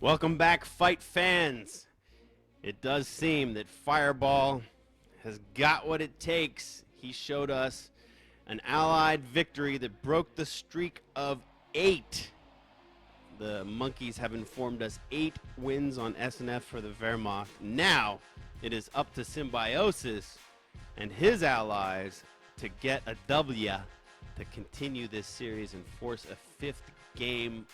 Welcome back, fight fans. It does seem that Fir3ball has got what it takes. He showed us an allied victory that broke the streak of 8. The monkeys have informed us 8 wins on SNF for the Wehrmacht. Now it is up to Symbiosis and his allies to get a W to continue this series and force a 5th game.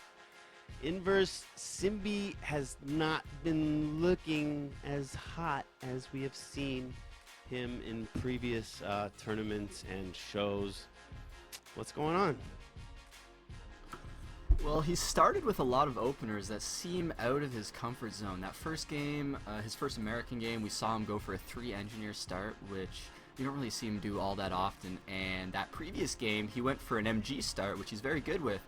Inverse Symbi has not been looking as hot as we have seen him in previous tournaments and shows. What's going on? Well, he started with a lot of openers that seem out of his comfort zone. That first game, his first American game, we saw him go for a 3 engineer start, which you don't really see him do all that often. And that previous game, he went for an MG start, which he's very good with.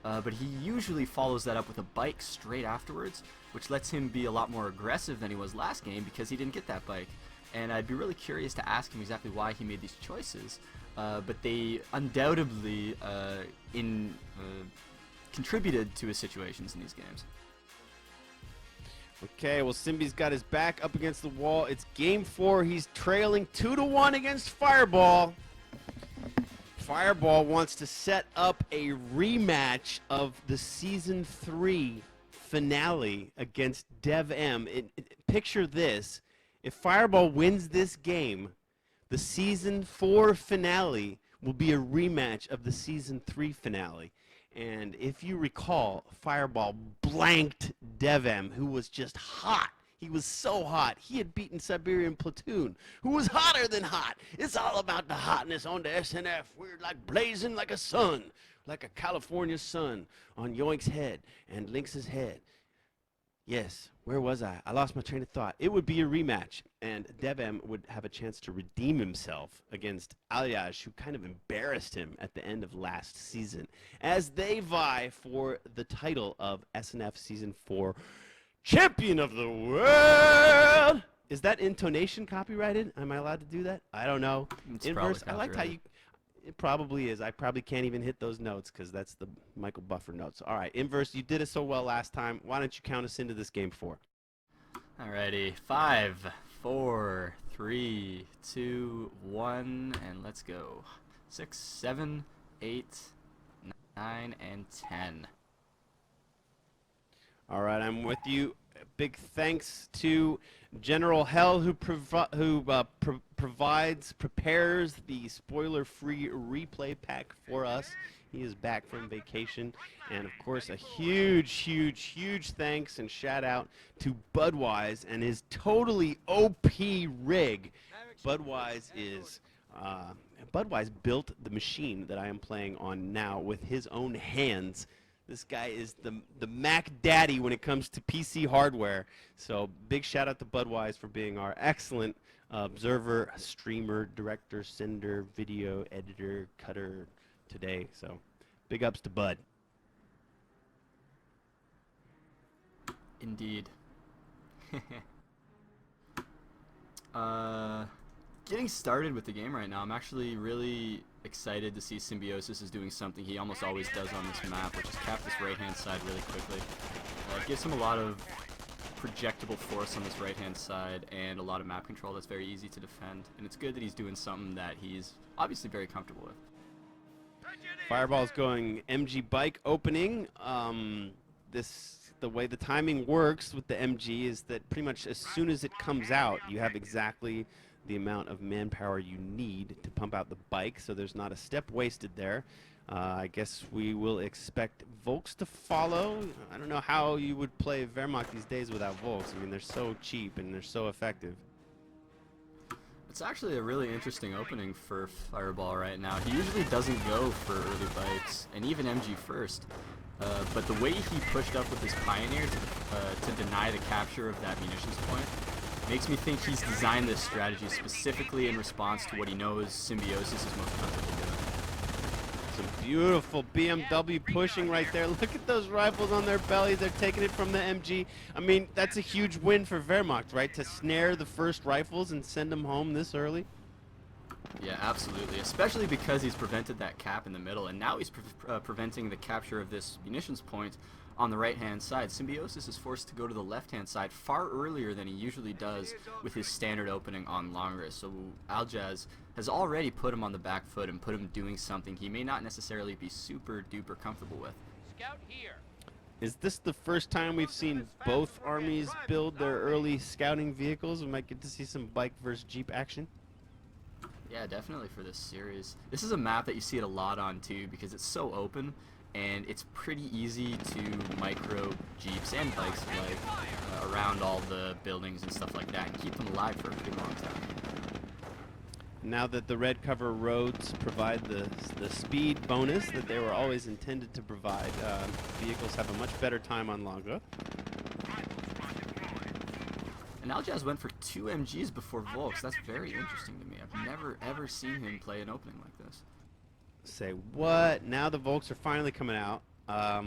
But he usually follows that up with a bike straight afterwards, which lets him be a lot more aggressive than he was last game because he didn't get that bike. And I'd be really curious to ask him exactly why he made these choices. But they undoubtedly contributed to his situations in these games. Okay, well, Symbi's got his back up against the wall. It's game 4. He's trailing 2-1 against Fir3ball. Fir3ball wants to set up a rematch of the Season 3 finale against DevM. Picture this. If Fir3ball wins this game, the Season 4 finale will be a rematch of the Season 3 finale. And if you recall, Fir3ball blanked DevM, who was just hot. He was so hot. He had beaten Siberian Platoon, who was hotter than hot. It's all about the hotness on the SNF. We're like blazing like a sun, like a California sun on Yoink's head and Lynx's head. Yes, where was I? I lost my train of thought. It would be a rematch, and DevM would have a chance to redeem himself against Alyaj, who kind of embarrassed him at the end of last season, as they vie for the title of SNF Season 4 Champion of the World. Is that intonation copyrighted? Am I allowed to do that? I don't know. It's Inverse, probably I liked how you... It probably is. I probably can't even hit those notes because that's the Michael Buffer notes. All right, Inverse, you did it so well last time. Why don't you count us into this game 4? Alrighty, 5, 4, 3, 2, 1, and let's go. 6, 7, 8, 9, and 10. All right, I'm with you. Big thanks to General Hell, who prepares the spoiler-free replay pack for us. He is back from vacation. And, of course, a huge thanks and shout-out to Budwise and his totally OP rig. Budwise built the machine that I am playing on now with his own hands. This guy is the Mac Daddy when it comes to PC hardware. So big shout out to Budwise for being our excellent observer, streamer, director, sender, video editor, cutter today. So big ups to Bud. Indeed. Getting started with the game right now, I'm actually really excited to see Symbiosis is doing something he almost always does on this map, which is cap this right-hand side really quickly. It gives him a lot of projectable force on this right-hand side and a lot of map control that's very easy to defend. And it's good that he's doing something that he's obviously very comfortable with. Fir3ball's going MG bike opening. The way the timing works with the MG is that pretty much as soon as it comes out, you have exactly the amount of manpower you need to pump out the bike, so there's not a step wasted there. I guess we will expect Volks to follow. I don't know how you would play Wehrmacht these days without Volks. I mean, they're so cheap and they're so effective. It's actually a really interesting opening for Fir3ball right now. He usually doesn't go for early bikes, and even MG first. But the way he pushed up with his Pioneer to deny the capture of that munitions point makes me think he's designed this strategy specifically in response to what he knows Symbiosis is most comfortable doing. Some beautiful BMW pushing right there. Look at those rifles on their bellies. They're taking it from the MG. I mean, that's a huge win for Wehrmacht, right? To snare the first rifles and send them home this early. Yeah, absolutely. Especially because he's prevented that cap in the middle, and now he's preventing the capture of this munitions point on the right-hand side. Symbiosis is forced to go to the left-hand side far earlier than he usually does with his standard opening on long wrist. So Aljaz has already put him on the back foot and put him doing something he may not necessarily be super duper comfortable with. Scout here. Is this the first time we've seen both armies build their early scouting vehicles? We might get to see some bike versus jeep action. Yeah, definitely for this series. This is a map that you see it a lot on too because it's so open and it's pretty easy to micro jeeps and bikes like around all the buildings and stuff like that and keep them alive for a pretty long time. Now that the red cover roads provide the speed bonus that they were always intended to provide, vehicles have a much better time on Longa. And Aljaz went for 2 MGs before Volks. That's very interesting to me. I've never ever seen him play an opening like this. Say what? Now the Volks are finally coming out. I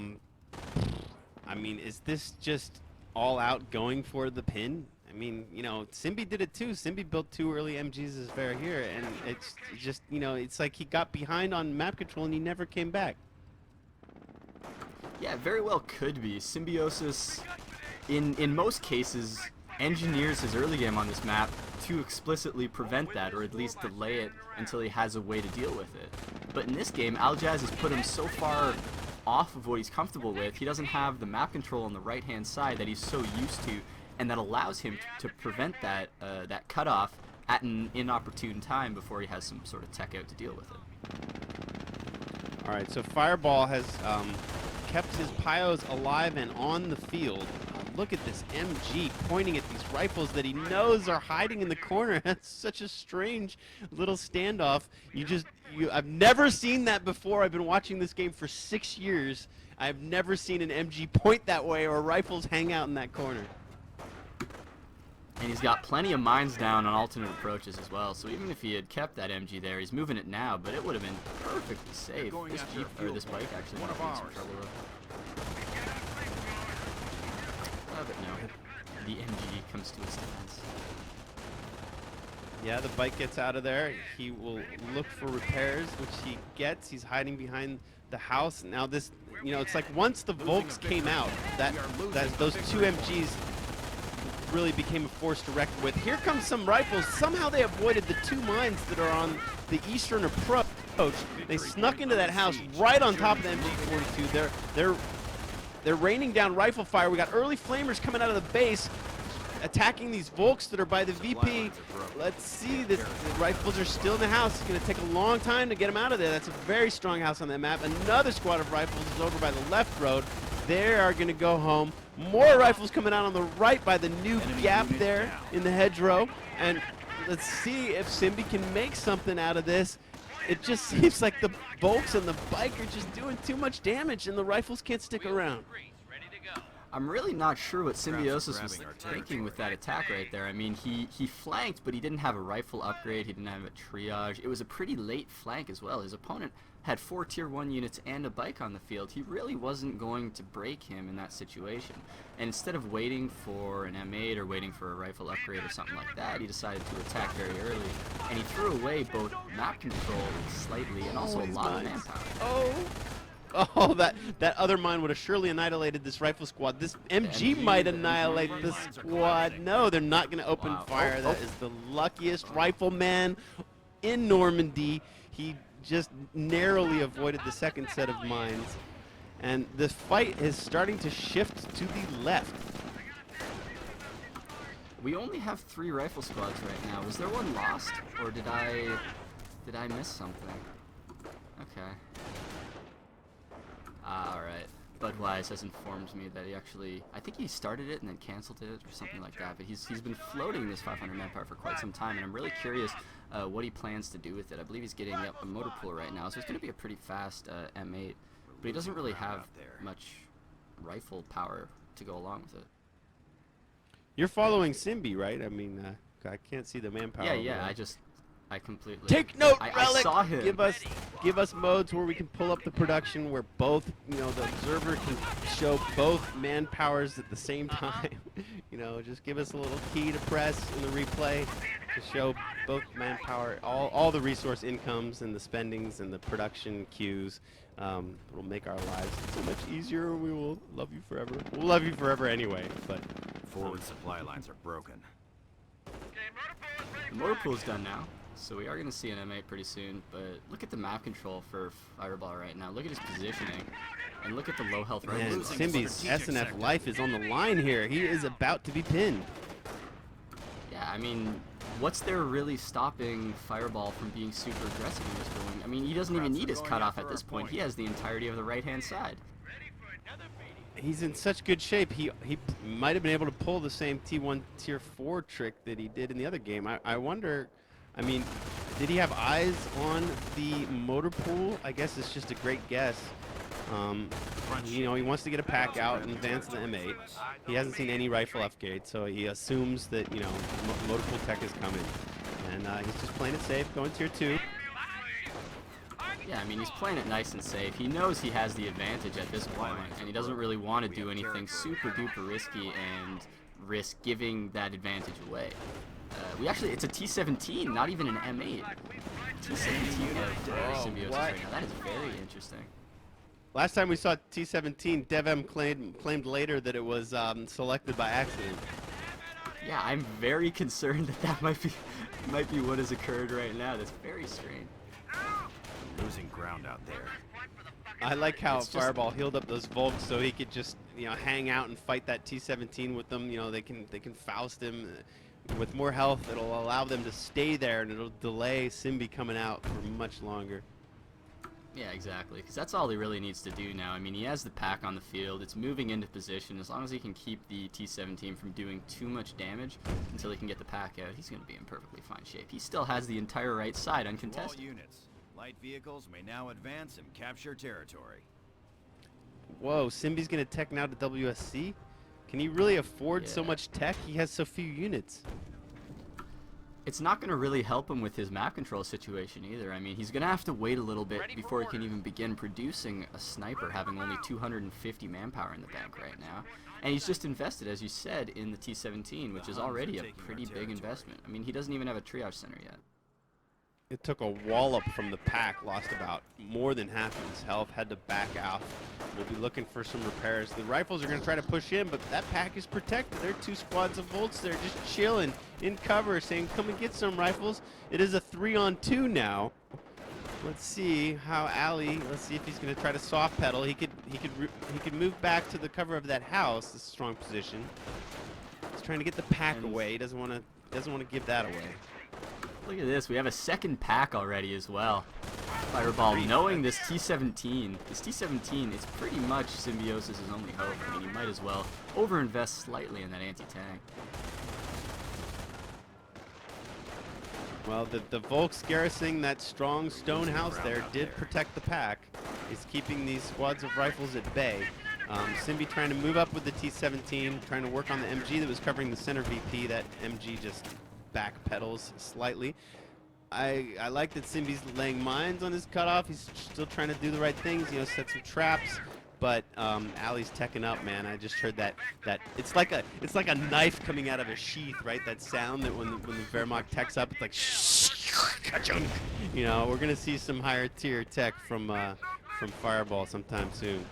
mean, is this just all out going for the pin? I mean, you know, Symbi did it too. Symbi built 2 early MGs as Vera here, and it's just, you know, it's like he got behind on map control and he never came back. Yeah, very well could be. Symbiosis, in most cases, engineers his early game on this map to explicitly prevent that, or at least delay it until he has a way to deal with it. But in this game, Aljaz has put him so far off of what he's comfortable with, he doesn't have the map control on the right-hand side that he's so used to, and that allows him to prevent that that cutoff at an inopportune time before he has some sort of tech out to deal with it. All right, so Fir3ball has kept his Pyos alive and on the field. Look at this MG pointing at these rifles that he knows are hiding in the corner. That's such a strange little standoff. I've never seen that before. I've been watching this game for 6 years. I've never seen an MG point that way or rifles hang out in that corner. And he's got plenty of mines down on alternate approaches as well, so even if he had kept that MG there, he's moving it now, but it would have been perfectly safe. This Jeep, or this bike actually might be in some trouble though. But no, the MG comes to his defense. Yeah, the bike gets out of there. He will look for repairs, which he gets. He's hiding behind the house. Now this, you know, it's like once the Volks came out, those 2 MGs really became a force to reckon with. Here comes some rifles. Somehow they avoided the 2 mines that are on the eastern approach. They snuck into that house right on top of the MG42. They're raining down rifle fire. We got early flamers coming out of the base, attacking these Volks that are by the VP. Let's see, the rifles are still in the house. It's going to take a long time to get them out of there. That's a very strong house on that map. Another squad of rifles is over by the left road. They are going to go home. More rifles coming out on the right by the new gap there in the hedgerow. And let's see if Symbi can make something out of this. It just seems like the Volks and the bike are just doing too much damage, and the rifles can't stick around. I'm really not sure what Symbiosis was thinking with that attack right there. I mean, he flanked, but he didn't have a rifle upgrade. He didn't have a triage. It was a pretty late flank as well. His opponent had 4 tier 1 units and a bike on the field. He really wasn't going to break him in that situation. And instead of waiting for an M8 or waiting for a rifle upgrade or something like that, he decided to attack very early. And he threw away both map control slightly and also a lot of manpower. Oh, that other mine would have surely annihilated this rifle squad. This MG might annihilate the squad. No, they're not going to open fire. That is the luckiest rifleman in Normandy. He just narrowly avoided the second set of mines. And the fight is starting to shift to the left. We only have 3 rifle squads right now. Was there one lost, or did I miss something? Okay. Alright. Budwise has informed me that he actually, I think he started it and then canceled it or something like that, but he's been floating this 500 manpower for quite some time, and I'm really curious what he plans to do with it. I believe he's getting up a motor pool right now, so it's going to be a pretty fast M8, but he doesn't really have much rifle power to go along with it. You're following Symbi, right? I mean, I can't see the manpower. Yeah, I completely take note, I Relic. saw him. Give us modes where we can pull up the production, where both, you know, the observer can show both manpowers at the same time. You know, just give us a little key to press in the replay. to show both manpower, all the resource incomes and the spendings and the production queues. It'll make our lives so much easier. We will love you forever. We'll love you forever anyway, but Forward supply lines are broken. The motor pool's done now, so we are going to see an M8 pretty soon, but look at the map control for Fir3ball right now. Look at his positioning, and look at the low health man, rifles. Symbi's SNF life is on the line here. He is about to be pinned. Yeah, I mean, what's there really stopping Fir3ball from being super aggressive in this going? I mean, he doesn't even need his cutoff at this point. He has the entirety of the right-hand side. He's in such good shape. He might have been able to pull the same T1 Tier 4 trick that he did in the other game. I wonder, I mean, did he have eyes on the motor pool? I guess it's just a great guess. You know, he wants to get a pack out and advance the M8. He hasn't seen any rifle upgrade, so he assumes that, you know, motor pool tech is coming. And he's just playing it safe, going Tier 2. Yeah, I mean, he's playing it nice and safe. He knows he has the advantage at this point, and he doesn't really want to do anything super duper risky and risk giving that advantage away. It's a T17, not even an M8. T17 of Symbiosis right now. That is very interesting. Last time we saw T17, DevM claimed later that it was selected by accident. Yeah, I'm very concerned that might be what has occurred right now. That's very strange. Losing ground out there. I like how Fir3ball healed up those Volks so he could just, you know, hang out and fight that T17 with them. You know, they can Faust him with more health. It'll allow them to stay there, and it'll delay Symbi coming out for much longer. Yeah, exactly. Because that's all he really needs to do now. I mean, he has the pack on the field. It's moving into position. As long as he can keep the T17 from doing too much damage until he can get the pack out, he's going to be in perfectly fine shape. He still has the entire right side uncontested. All units. Light vehicles may now advance and capture territory. Whoa, Symbi's going to tech now to WSC? Can he really afford so much tech? He has so few units. It's not going to really help him with his map control situation either. I mean, he's going to have to wait a little bit before he can even begin producing a sniper, having only 250 manpower in the bank right now. And he's just invested, as you said, in the T17, which is already a pretty big investment. I mean, he doesn't even have a triage center yet. It took a wallop from the pack, lost about more than half of his health, had to back out. We'll be looking for some repairs. The rifles are going to try to push in, but that pack is protected. There are two squads of Volts there just chilling in cover, saying, come and get some rifles. It is a 3-on-2 now. Let's see how let's see if he's going to try to soft pedal. He could move back to the cover of that house. This is a strong position. He's trying to get the pack away. He doesn't want to give that away. Look at this, we have a second pack already as well. Fir3ball, knowing this T17, it's pretty much Symbiosis' only hope. I mean, he might as well overinvest slightly in that anti-tank. Well, the Volks garrisoning that strong stone house there did protect the pack. He's keeping these squads of rifles at bay. Symbi trying to move up with the T17, trying to work on the MG that was covering the center VP. That MG just back pedals slightly. I like that Symbi's laying mines on his cutoff. He's still trying to do the right things, you know, set some traps. But Ali's teching up, man. I just heard that it's like a knife coming out of a sheath, right? That sound that when the Wehrmacht techs up, it's like ka-chunk. You know, we're gonna see some higher tier tech from Fir3ball sometime soon.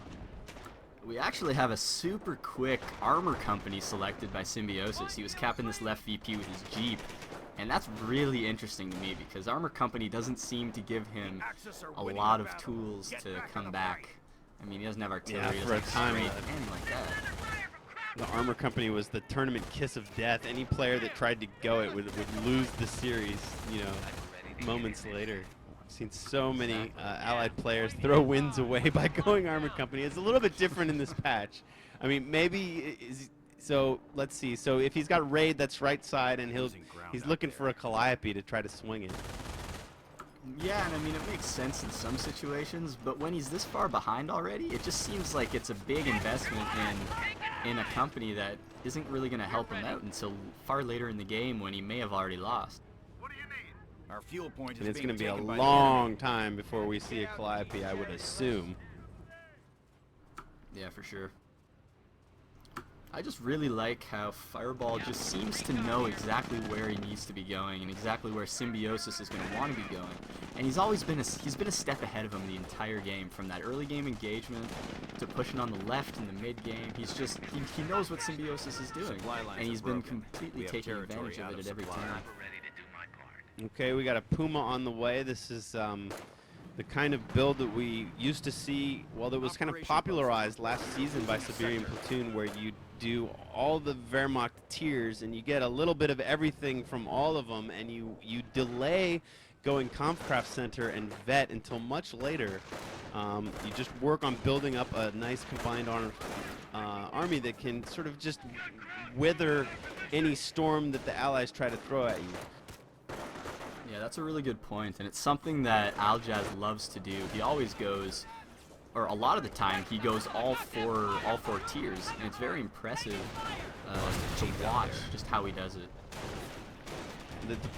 We actually have a super quick armor company selected by Symbiosis. He was capping this left VP with his Jeep, and that's really interesting to me because armor company doesn't seem to give him a lot of tools to come back. I mean, he doesn't have artillery, for a time, anything like that. The armor company was the tournament kiss of death. Any player that tried to go it would lose the series, you know, moments later. Seen so many allied players throw wins away by going armor company. It's a little bit different in this patch. I mean, maybe so. Let's see. So if he's got raid, that's right side, and he's looking for a Calliope to try to swing it. Yeah, and I mean it makes sense in some situations, but when he's this far behind already, it just seems like it's a big investment in a company that isn't really going to help him out until far later in the game when he may have already lost. Our fuel point is And it's going to be a taken by long time before we see a Calliope, I would assume. Yeah, for sure. I just really like how Fir3ball just seems to know exactly where he needs to be going and exactly where Symbiosis is going to want to be going. And he's always been a step ahead of him the entire game, from that early game engagement to pushing on the left in the mid game. He's just he knows what Symbiosis is doing, and he's been completely taking advantage of it at every turn. Okay, we got a Puma on the way. This is the kind of build that we used to see, well, that was kind of popularized last season by Siberian Platoon, where you do all the Wehrmacht tiers and you get a little bit of everything from all of them, and you delay going Kampfkraft Center and Vet until much later. You just work on building up a nice combined army that can sort of just wither any storm that the Allies try to throw at you. Yeah, that's a really good point, and it's something that Aljaz loves to do. He always goes, or a lot of the time, he goes all four tiers, and it's very impressive to watch just how he does it.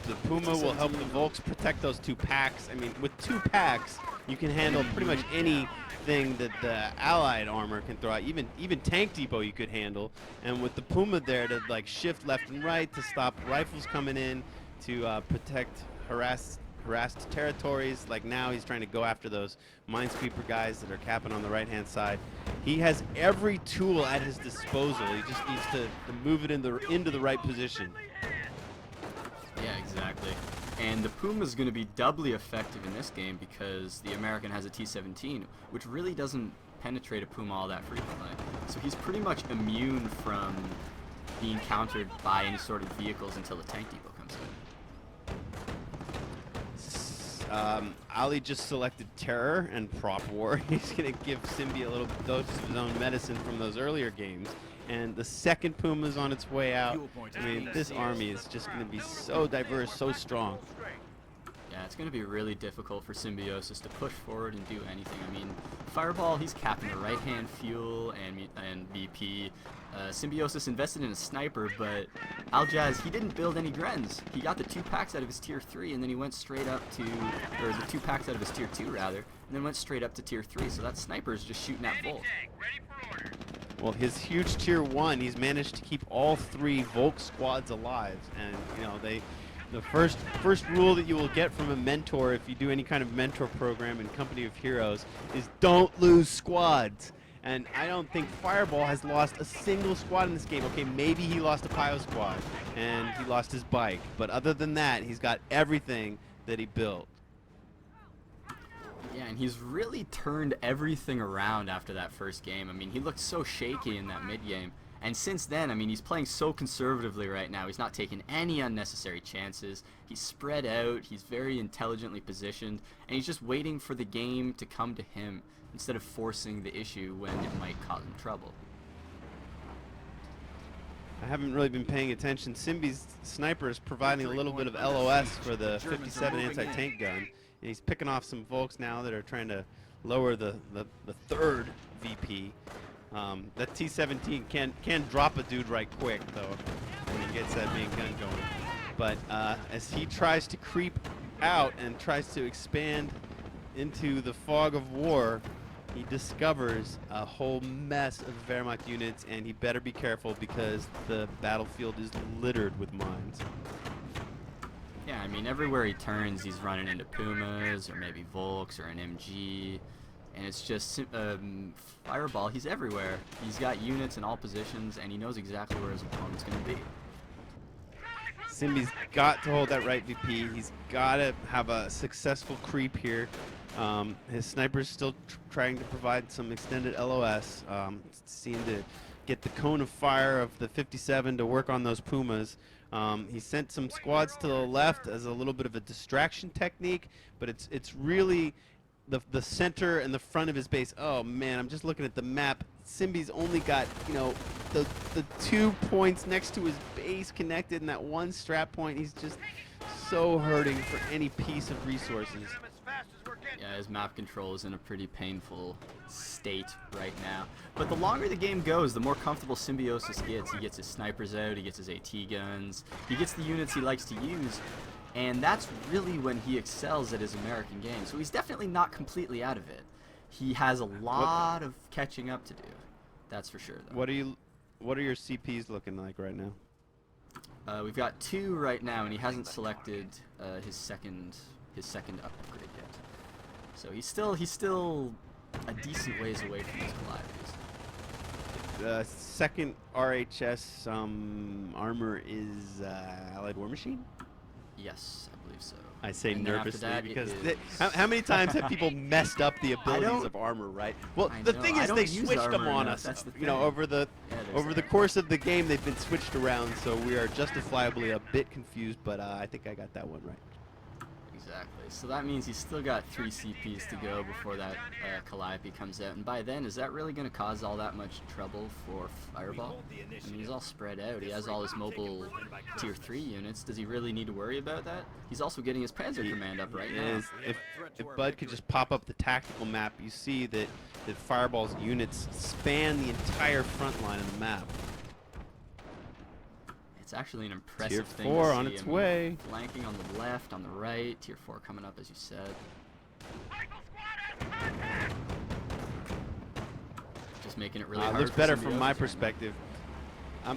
The Puma will help the Volks protect those 2 packs. I mean, with 2 packs, you can handle pretty much anything that the Allied armor can throw out. Even Tank Depot you could handle, and with the Puma there to like shift left and right to stop rifles coming in, to protect harassed territories. Like now he's trying to go after those minesweeper guys that are capping on the right-hand side. He has every tool at his disposal. He just needs to move it into the right position. Yeah, exactly. And the Puma is going to be doubly effective in this game because the American has a T-17, which really doesn't penetrate a Puma all that frequently. So he's pretty much immune from being countered by any sort of vehicles until the Tank Depot comes in. Ali just selected Terror and Prop War. He's going to give Symbi a little dose of his own medicine from those earlier games. And the second Puma's on its way out. I mean, this army is just going to be so diverse, so strong. Yeah, it's going to be really difficult for Symbiosis to push forward and do anything. I mean, Fir3ball, he's capping the right-hand fuel and BP. Symbiosis invested in a sniper, but Aljaz, he didn't build any Grens. He got the 2 packs out of his tier 3, and then he went straight up to, or the 2 packs out of his tier 2 rather, and then went straight up to tier 3. So that sniper is just shooting at Volk. Well, his huge tier 1, he's managed to keep all 3 Volk squads alive, and you know the first rule that you will get from a mentor if you do any kind of mentor program in Company of Heroes is don't lose squads. And I don't think Fir3ball has lost a single squad in this game. Okay, maybe he lost a Pyro squad and he lost his bike, but other than that, he's got everything that he built. Yeah, and he's really turned everything around after that first game. I mean, he looked so shaky in that mid-game. And since then, I mean, he's playing so conservatively right now. He's not taking any unnecessary chances. He's spread out. He's very intelligently positioned. And he's just waiting for the game to come to him instead of forcing the issue when it might cause him trouble. I haven't really been paying attention. Simbi's sniper is providing a little bit of LOS for the 57 anti-tank gun. And he's picking off some Volks now that are trying to lower the 3rd VP. That T-17 can drop a dude right quick, though, when he gets that main gun going. But as he tries to creep out and tries to expand into the fog of war, he discovers a whole mess of Wehrmacht units, and he better be careful because the battlefield is littered with mines. Yeah, I mean, everywhere he turns, he's running into Pumas, or maybe Volks, or an MG. And it's just Fir3ball, he's everywhere. He's got units in all positions, and he knows exactly where his opponent's going to be. Simbi's got to hold that right VP. He's got to have a successful creep here. His sniper's still trying to provide some extended LOS. Seemed to get the cone of fire of the 57 to work on those Pumas. He sent some squads to the left as a little bit of a distraction technique, but it's really the center and the front of his base. Oh man, I'm just looking at the map. Simbi's only got, you know, the 2 points next to his base connected, and that 1 strap point. He's just so hurting for any piece of resources. Yeah, his map control is in a pretty painful state right now. But the longer the game goes, the more comfortable Symbiosis gets. He gets his snipers out, he gets his AT guns, he gets the units he likes to use, and that's really when he excels at his American game. So he's definitely not completely out of it. He has a lot of catching up to do. That's for sure, though. What are you What are your CPs looking like right now? We've got 2 right now, and he hasn't selected his second upgrade yet. So he's still a decent ways away from his Calliope's. Second RHS armor is Allied War Machine? Yes, I believe so. I say And then after nervously that, because it is- how many times have people messed up the abilities don't- of armor, right? Well, I the know, thing I is don't they use switched them armor on enough, us. that's the You know, thing. over the Yeah, there's that. course of the game, they've been switched around, so we are justifiably a bit confused. But I think I got that one right. Exactly. So that means he's still got 3 CPs to go before that Calliope comes out. And by then, is that really going to cause all that much trouble for Fir3ball? I mean, he's all spread out. He has all his mobile tier 3 units. Does he really need to worry about that? He's also getting his Panzer Command up right now. If Bud could just pop up the tactical map, you see that Fir3ball's units span the entire front line of the map. It's actually an impressive Tier thing 4 to see. on its I mean, way. Flanking on the left, on the right, tier 4 coming up as you said. Just making it really hard. Looks for better from Symbiosis my right now. perspective.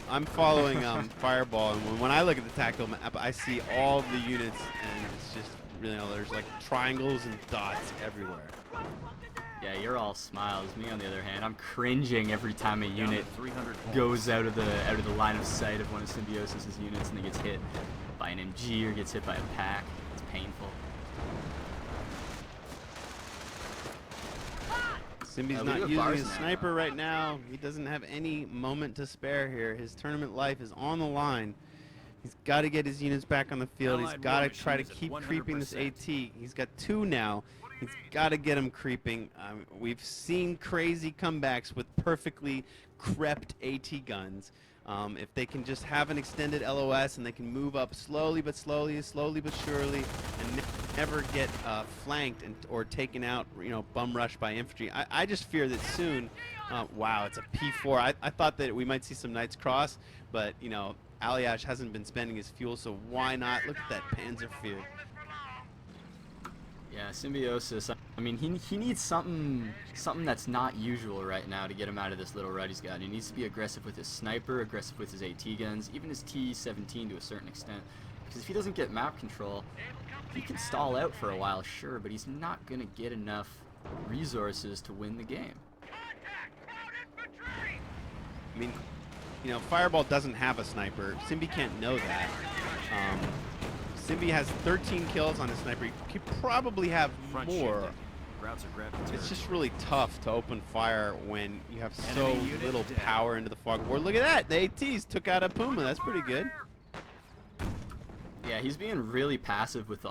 I'm following Fir3ball, and when I look at the tactical map, I see all the units, and it's just, you know, there's like triangles and dots everywhere. Yeah, you're all smiles. Me, on the other hand, I'm cringing every time a Down unit to 300 points. goes out of the line of sight of one of Symbiosis' units and then gets hit by an MG or gets hit by a pack. It's painful. Simbi's we do not have using bars his now. sniper right now. He doesn't have any moment to spare here. His tournament life is on the line. He's got to get his units back on the field. He's Allied got to war try to machine is at keep creeping this 100%. AT. He's got 2 now. He's got to get him creeping. We've seen crazy comebacks with perfectly crept AT guns. If they can just have an extended LOS and they can move up slowly but surely, and never get flanked or taken out, you know, bum rushed by infantry. I just fear that soon. Wow, it's a P4. I thought that we might see some Knights Cross, but you know, Aliash hasn't been spending his fuel, so why not? Look at that Panzer Fear. Yeah, Symbiosis. I mean, he needs something that's not usual right now to get him out of this little rut he's got. He needs to be aggressive with his sniper, aggressive with his AT guns, even his T-17 to a certain extent. Because if he doesn't get map control, he can stall out for a while, sure, but he's not going to get enough resources to win the game. I mean, you know, Fir3ball doesn't have a sniper. Simbi can't know that. Simbi has 13 kills on his sniper. He could probably have Front more. shifting. Routes are grabbing It's territory. just really tough to open fire when you have so Enemy unit little down. power into the fog war. Look at that! The ATs took out a Puma. That's pretty good. Yeah, he's being really passive with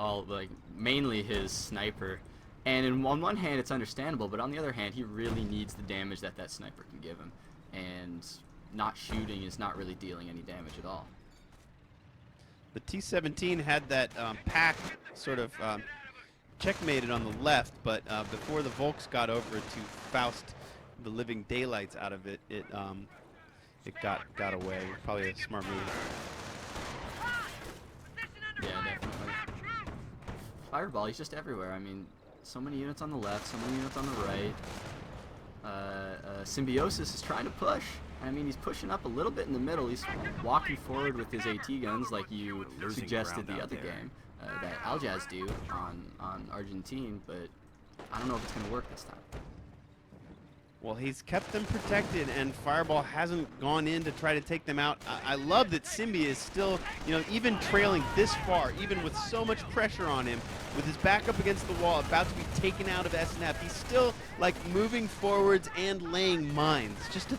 mainly his sniper. And on one hand, it's understandable, but on the other hand, he really needs the damage that sniper can give him. And not shooting is not really dealing any damage at all. The T-17 had that pack sort of checkmated on the left, but before the Volks got over to Faust the living daylights out of it, it got away. Probably a smart move. Yeah, definitely. Fir3ball, he's just everywhere. I mean, so many units on the left, so many units on the right. Symbiosis is trying to push. I mean, he's pushing up a little bit in the middle. He's walking forward with his AT guns like you Losing suggested ground the out other there. game that Aljaz do on Argentine, but I don't know if it's going to work this time. Well, he's kept them protected, and Fir3ball hasn't gone in to try to take them out. I love that Simbi is still, you know, even trailing this far, even with so much pressure on him, with his back up against the wall, about to be taken out of SNF. He's still, like, moving forwards and laying mines. Just to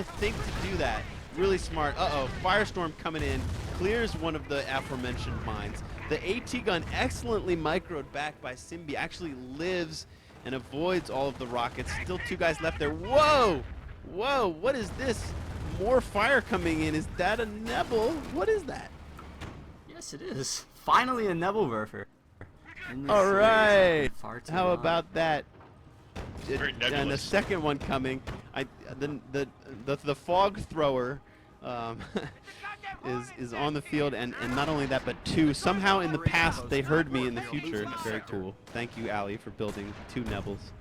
think to do that, really smart. Uh-oh, Firestorm coming in, clears one of the aforementioned mines. The AT gun, excellently microed back by Simbi, actually lives and avoids all of the rockets. Still 2 guys left there. Whoa! Whoa, what is this? More fire coming in. Is that a Nebel? What is that? Yes, it is. Finally a Nebelwerfer. All right. Far too How long. about that? Very And the nebulous. second one coming. The fog thrower is on the field, and not only that, but 2. Somehow in the past they heard me in the future. Very cool. Thank you, Ali, for building 2 Nebels.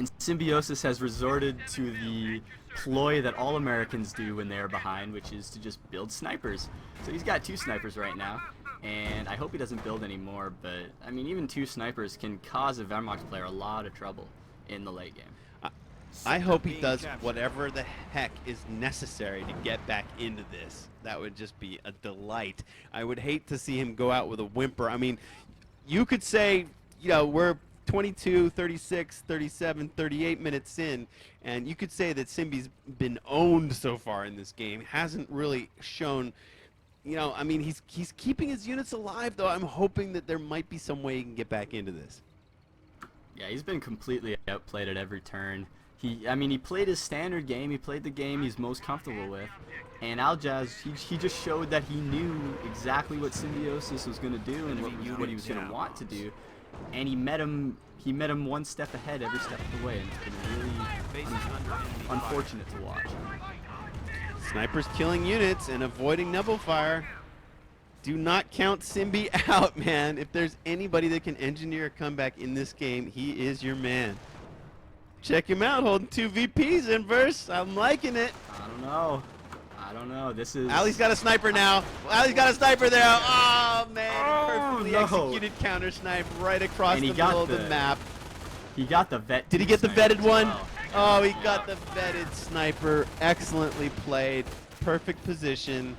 And Symbiosis has resorted to the ploy that all Americans do when they're behind, which is to just build snipers. So he's got 2 snipers right now, and I hope he doesn't build any more, but I mean, even 2 snipers can cause a Vermox player a lot of trouble in the late game. I hope he does whatever the heck is necessary to get back into this. That would just be a delight. I would hate to see him go out with a whimper. I mean, you could say, you know, we're 22, 36, 37, 38 minutes in, and you could say that Symbi's been owned so far in this game. Hasn't really shown, you know, I mean, he's keeping his units alive, though. I'm hoping that there might be some way he can get back into this. Yeah, he's been completely outplayed at every turn. I mean, he played his standard game. He played the game he's most comfortable with. And Aljaz, he just showed that he knew exactly what Symbiosis was going to do and what he was going to want to do. And he met him one step ahead every step of the way, and it's been really unfortunate to watch. Snipers killing units and avoiding Nebel fire. Do not count Symbi out, man. If there's anybody that can engineer a comeback in this game, he is your man. Check him out, holding 2 VPs inverse. I'm liking it. I don't know. This is... Ali's got a sniper now. Ali's got a sniper there. Oh, man. Perfectly executed counter snipe right across the middle of the map. He got the vet. Did he get the vetted one? Well. Oh, he got the vetted sniper. Excellently played. Perfect position.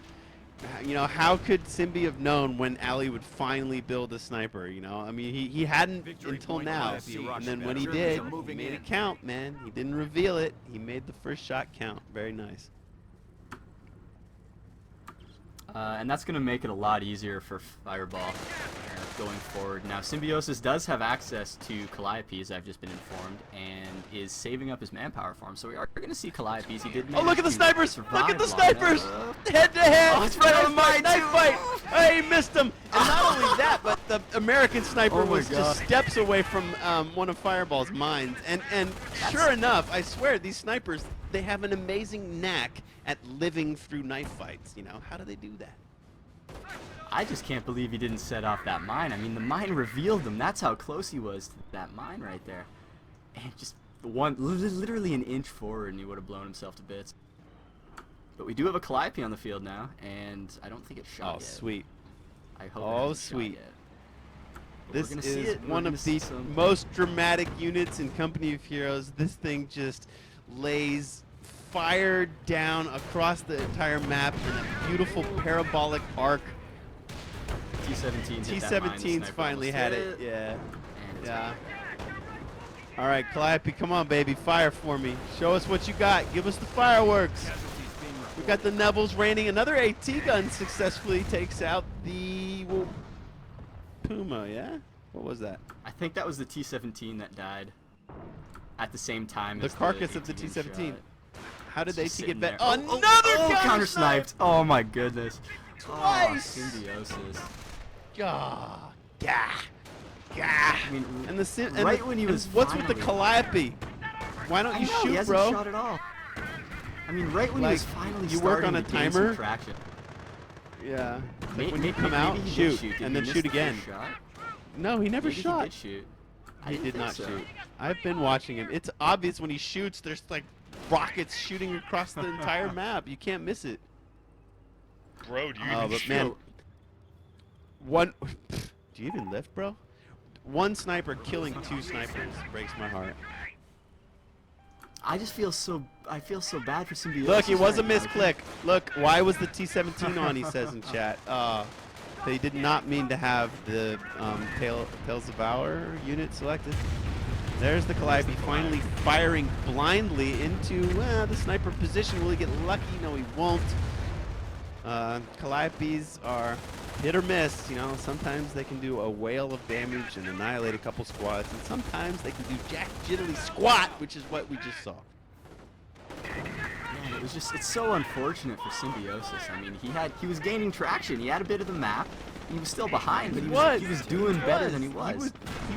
You know, how could Symbi have known when Ali would finally build a sniper, you know? I mean, he hadn't until now. And then when he did, he made it count, man. He didn't reveal it. He made the first shot count. Very nice. And that's going to make it a lot easier for Fir3ball going forward. Now, Symbiosis does have access to Calliope's, I've just been informed, and is saving up his manpower for him. So we are going to see Calliope's. He did Oh, look at the snipers! Look at the snipers! Head Head to head! Oh, it's right on my knife fight! Hey, he missed him! And not only that, but the American sniper Oh my was God. just steps away from one of Fir3ball's mines. And sure enough, I swear, these snipers, they have an amazing knack at living through knife fights. You know, how do they do that? I just can't believe he didn't set off that mine. I mean, the mine revealed him. That's how close he was to that mine right there. And just literally an inch forward, and he would have blown himself to bits. But we do have a Calliope on the field now, and I don't think it's shot yet. Oh, sweet. I hope Oh, it hasn't shot sweet. yet. But This we're gonna see is it. We're one gonna of see the some- most dramatic units in Company of Heroes. This thing just lays fire down across the entire map in a beautiful parabolic arc. T-17's finally had it. Yeah. Yeah. All right, Calliope, come on, baby. Fire for me. Show us what you got. Give us the fireworks. We got the Neville's raining. Another AT gun successfully takes out the Puma, yeah? What was that? I think that was the T-17 that died at the same time The as carcass the of the AT T-17. shot. How did Just AT get sitting back? there. Another counter sniped. Oh my goodness. Twice. Oh, Symbiosis. Gah. Gah. Gah. I mean, And the sim- right and when he was what's with the finally- Calliope? Why don't I you know, he shoot, hasn't bro? shot at all. I mean, right when he Like, was finally you work starting on a to gain timer? some traction. Yeah. May- Like when you may- come out, maybe he did shoot, Did and he then miss shoot the again. first shot? No, he never Maybe shot. He did shoot. I He didn't did think not so. shoot. I've been watching him. It's obvious when he shoots, there's like rockets shooting across the entire map. You can't miss it. Bro, do you Oh, even but shoot? man, one. Do you even lift, bro? One sniper killing 2 snipers breaks my heart. I just feel so. I feel so bad for Symbiosis. Look, it was a right now. misclick. Look, why was the T-17 on? He says in chat. They did not mean to have the Tales of Valor unit selected. There's the Calliope finally firing blindly into the sniper position. Will he get lucky? No, he won't. Calliopes are hit or miss. You know, sometimes they can do a whale of damage and annihilate a couple squads, and sometimes they can do jack jiddly squat, which is what we just saw. Man, it's so unfortunate for Symbiosis. I mean, he was gaining traction. He had a bit of the map. He was still behind, but he was doing better than he was.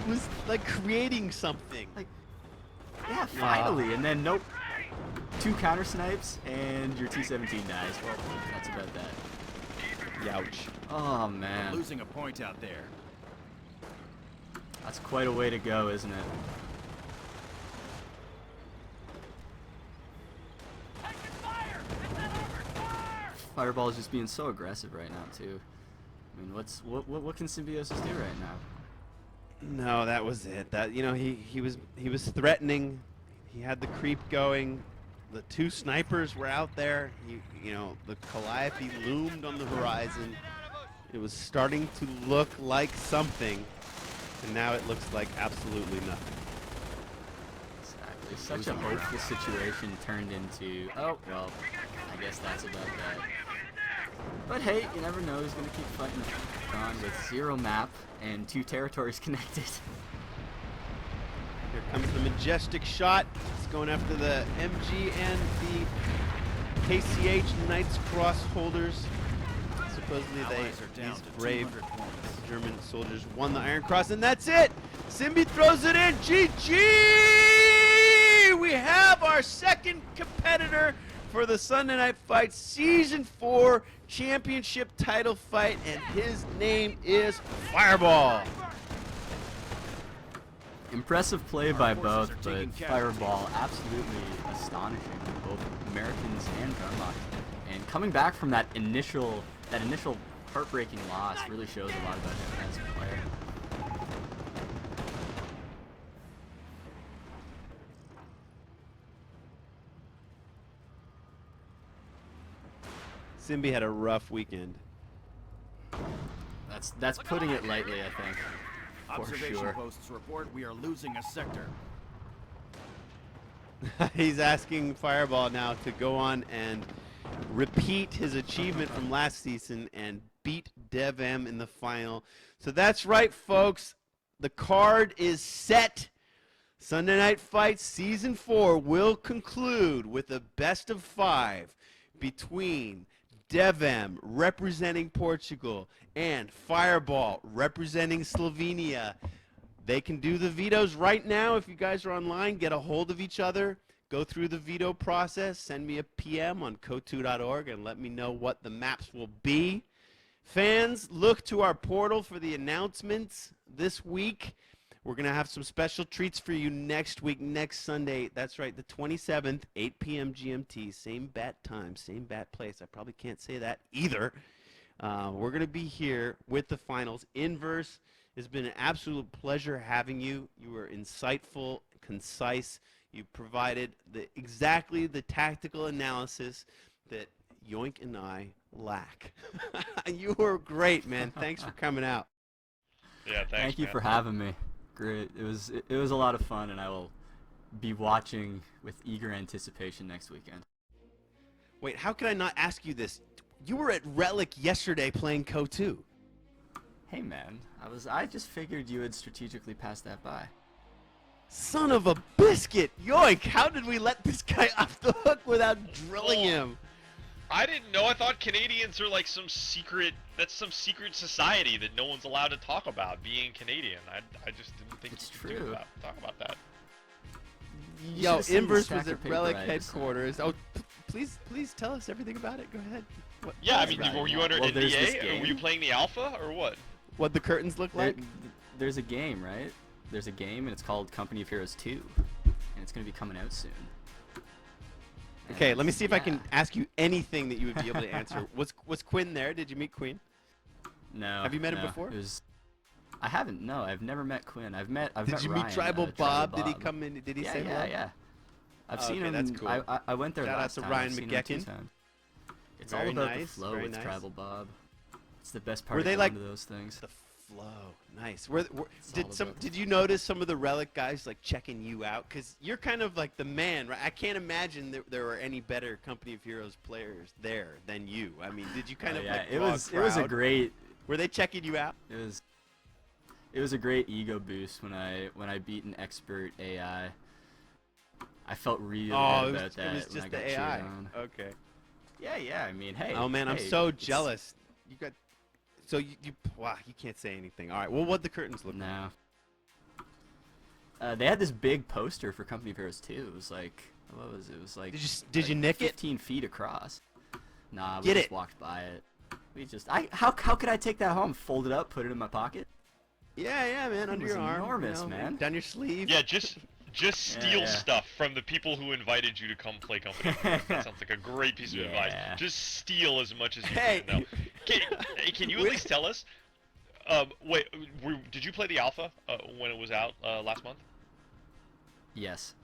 He was like creating something. Like, yeah, finally. And then nope. 2 counter snipes and your T-17 dies. Well, that's about that. Youch. Oh man, Losing a point out there. that's quite a way to go, isn't it? Fir3ball is just being so aggressive right now too. I mean, what can Symbiosis do right now? No, that was it. That he was threatening. He had the creep going. The two snipers were out there. The Calliope loomed on the horizon. It was starting to look like something, and now it looks like absolutely nothing. Exactly. Such a hopeful situation turned into, oh, well, I guess that's about that. But hey, you never know. He's going to keep fighting on with 0 map and 2 territories connected. Here comes the majestic shot. It's going after the MG and the KCH Knights Cross holders. Supposedly these brave German soldiers won the Iron Cross, and that's it! Symbi throws it in! GG! We have our second competitor for the Sunday Night Fight Season 4 Championship title fight, and his name is Fir3ball. Impressive play by both, but Fir3ball absolutely astonishing, both Americans and Denmark. And coming back from that initial heartbreaking loss really shows a lot about him as a player. Symbi had a rough weekend. That's putting it lightly, I think. For Observation sure. posts report we are losing a sector. He's asking Fir3ball now to go on and repeat his achievement from last season and beat DevM in the final. So that's right, folks. The card is set. Sunday Night Fight Season 4 will conclude with a best of 5 between DevM representing Portugal and Fir3ball representing Slovenia. They can do the vetoes right now. If you guys are online, get a hold of each other, go through the veto process, send me a PM on co2.org and let me know what the maps will be. Fans, look to our portal for the announcements this week. We're going to have some special treats for you next week, next Sunday. That's right, the 27th, 8 p.m. GMT. Same bat time, same bat place. I probably can't say that either. We're going to be here with the finals. Inverse, it's been an absolute pleasure having you. You were insightful, concise. You provided exactly the tactical analysis that Yoink and I lack. You were great, man. Thanks for coming out. Yeah, thanks, Thank you man. for having me. Great. It was a lot of fun, and I will be watching with eager anticipation next weekend. Wait, how could I not ask you this? You were at Relic yesterday playing Co2. Hey man, I just figured you had strategically passed that by. Son of a biscuit! Yoink! How did we let this guy off the hook without drilling him? I didn't know. I thought Canadians are like some secret society that no one's allowed to talk about, being Canadian. I just didn't think It's you could true. talk about that. You Yo, should've seen the Inverse stack was of at paper Relic I just sent. headquarters. Oh, please tell us everything about it. Go ahead. Yeah, I That's mean, right, were you yeah. under Well, there's this NDA? Or game. were you playing the alpha, or what? What the curtains look like? There's a game, right? There's a game, and it's called Company of Heroes 2, and it's going to be coming out soon. Okay, And, let me see if I can yeah. ask you anything that you would be able to answer. Was Quinn there? Did you meet Quinn? No. Have you met him no, before? it was- I haven't. No, I've never met Quinn. I've met Did you meet Ryan, Tribal Tribal Bob? Did he come in? Did he Yeah, say yeah, hello? yeah. I've Oh, seen okay, him. that's cool. I went there Shout out last to time. Ryan I've seen him 2 McGeckin. times. It's Very all about nice, the flow very with nice. Tribal Bob. It's the best part Were of they going like to those things. The flow, nice. It's all about Did you notice some of the Relic guys like checking you out? Cause you're kind of like the man, right? I can't imagine that there were any better Company of Heroes players there than you. I mean, did you kind Oh, of yeah, like it draw was a it was a crowd? great Were they checking you out? it was a great ego boost when I beat an expert AI. I felt really good Oh, about that it was when just I got the cheered AI. on. Okay. Yeah. I mean, hey. Oh man, I'm hey, so it's- jealous. You got. So wow, you can't say anything. All right. Well, what the curtains look like? No. They had this big poster for Company of Heroes 2. It was like, what was it? It was like, Did you nick it? 15 feet across. Nah, we Get just it. walked by it. How could I take that home? Fold it up, put it in my pocket? Yeah, man, under was your arm. enormous, man. Down your sleeve. Yeah, just Just steal Yeah. stuff from the people who invited you to come play company. That sounds like a great piece of advice. Yeah. Just steal as much as you Hey. can. No. Can you at least tell us? Wait, did you play the alpha when it was out last month? Yes.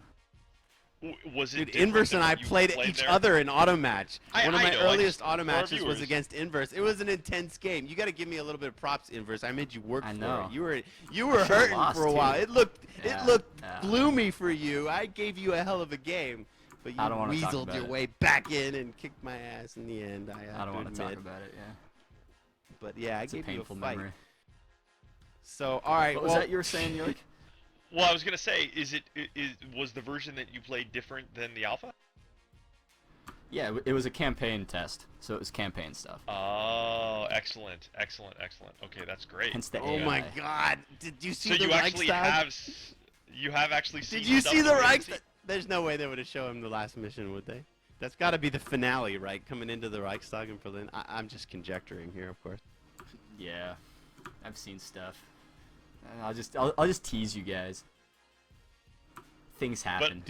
Was it Dude, different Inverse than and I what you played each there? other in auto match. I One of my know, earliest just auto for our matches was viewers. against Inverse. It was an intense game. You got to give me a little bit of props, Inverse. I made you work I for know. it. You were should've hurting lost, for a while. too. It looked Yeah, yeah. gloomy for you. I gave you a hell of a game, but you I don't wanna talk weaseled about your it. way back in and kicked my ass in the end. I don't want want to talk about it. Yeah. But yeah, I It's a gave you a painful fight. memory. So all right, What was well, that you were saying, Yoik? Well, I was gonna say, was the version that you played different than the alpha? Yeah, it was a campaign test, so it was campaign stuff. Oh, excellent, excellent, excellent. Okay, that's great. Hence the oh AI. my God, did you see So the you actually Reichstag? you have actually seen. Did you stuff see you the didn't Reichstag? see? There's no way they would have shown him the last mission, would they? That's got to be the finale, right? Coming into the Reichstag in Berlin. I'm just conjecturing here, of course. Yeah, I've seen stuff. I'll just tease you guys. Things happen.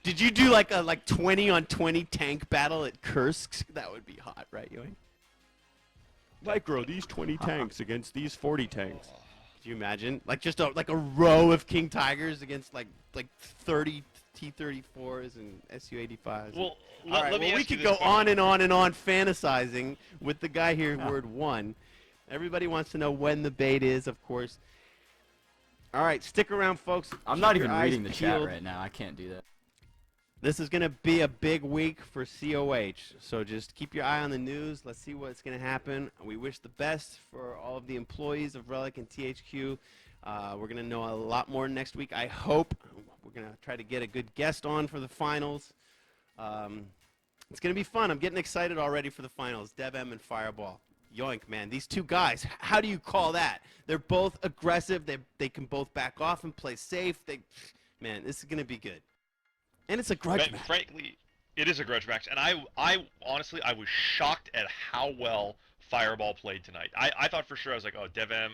Did you do like a 20-on-20 tank battle at Kursk? That would be hot, right, Yoink? Micro, these 20 tanks against these 40 tanks. Could you imagine? Like just a row of King Tigers against like 30 T-34s and Su-85s. Well, all right, let me well, we ask you could this go question. on and on and on fantasizing with the guy here, Yeah. word one. Everybody wants to know when the bait is, of course. All right, stick around, folks. I'm Keep not your even eyes reading the chat peeled. right now. I can't do that. This is going to be a big week for COH, so just keep your eye on the news. Let's see what's going to happen. We wish the best for all of the employees of Relic and THQ. We're going to know a lot more next week, I hope. We're going to try to get a good guest on for the finals. It's going to be fun. I'm getting excited already for the finals. DevM and Fir3ball. Yoink, man. These two guys, how do you call that? They're both aggressive. They can both back off and play safe. Man, this is going to be good. And it's a grudge match. Frankly, it is a grudge match, and I honestly, I was shocked at how well Fir3ball played tonight. I thought for sure, I was like, oh, DevM,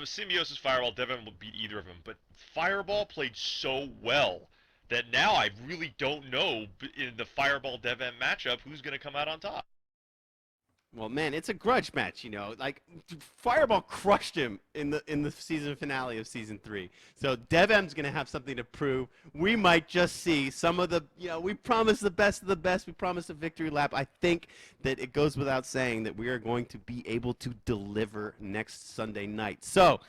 Symbiosis, Fir3ball, DevM will beat either of them, but Fir3ball played so well that now I really don't know in the Fir3ball DevM matchup who's going to come out on top. Well, man, it's a grudge match, you know. Like, Fir3ball crushed him in the season finale of Season 3. So DevM's going to have something to prove. We might just see some of the, we promise the best of the best. We promise a victory lap. I think that it goes without saying that we are going to be able to deliver next Sunday night. So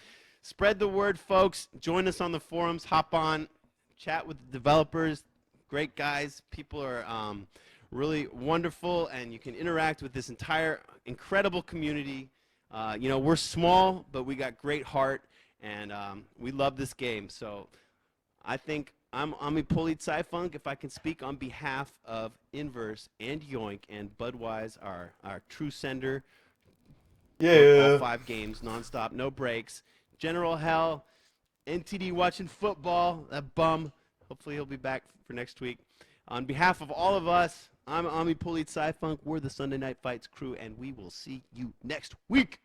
spread the word, folks. Join us on the forums. Hop on. Chat with the developers. Great guys. People are really wonderful, and you can interact with this entire incredible community. We're small, but we got great heart, and we love this game. So I think I'm AmiPolizeiFunk, if I can speak on behalf of Inverse and Yoink and Budwise, our true sender. Yeah. All 5 games, nonstop, no breaks. General Hell, NTD watching football, that bum. Hopefully he'll be back for next week. On behalf of all of us, I'm AmiPolizeiFunk. We're the Sunday Night Fights crew, and we will see you next week.